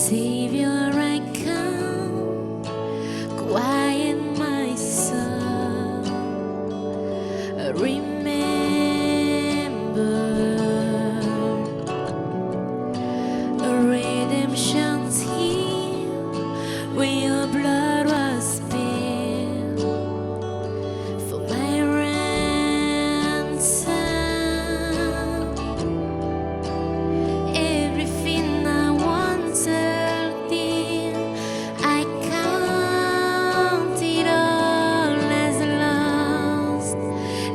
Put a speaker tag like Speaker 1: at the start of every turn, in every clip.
Speaker 1: Savior, I come, quiet my soul. Remember, redemption's here, where your blood was spilled for my ransom. Everything I once held dear, I count it all as lost.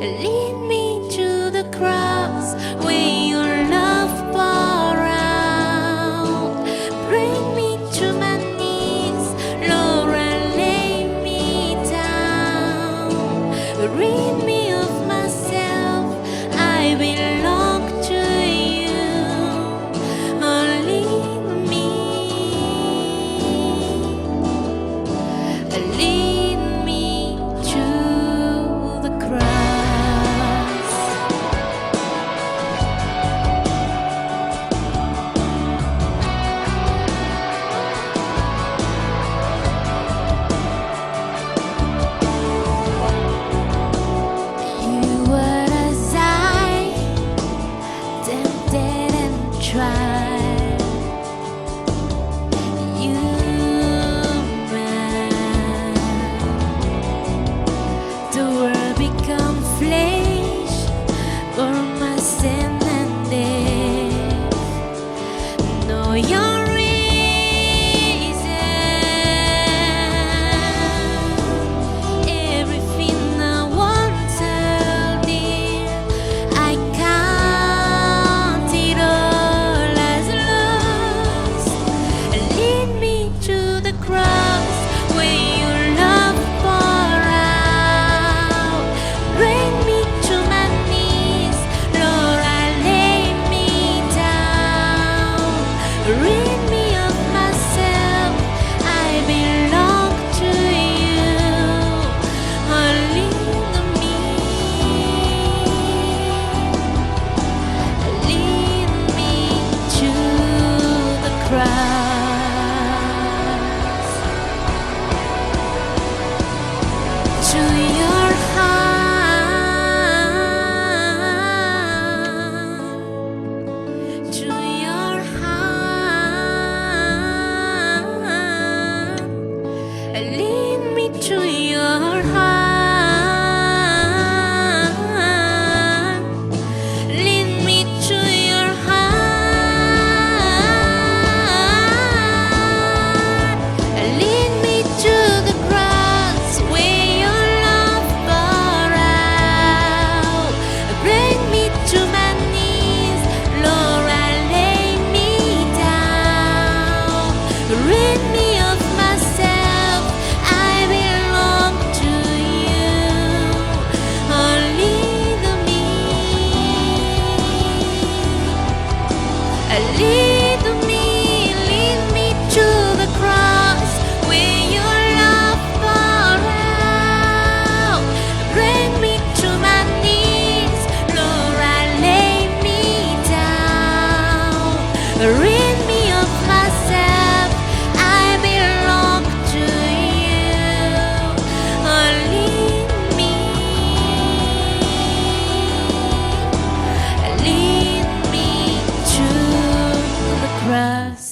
Speaker 1: Lead me to the cross where your love poured out. Bring me to my knees, Lord, and lay me down. Rid me of myself, I belong to you. Lead me to the cross. You were as I, tempted and tried. You man, the world become flesh for my sin and death. Know your reason. Everything I once held dear, I count it all as lost. Lead me to the cross where your love poured out. Bring me to my knees, Lord, I lay me down. Rid me of myself, I belong to you. Lead me to the cross, to your heart, to your heart. Lead me to your heart. Lead me to your heart. Lead me to the cross where your love poured out. Bring me to my knees, Lord, I lay me down. Rid me of myself, I belong to you. Lead me to the cross where your love poured out. Bring me to my knees, Lord, I lay me down. Rid me of myself, I belong to you. Lead me to the cross.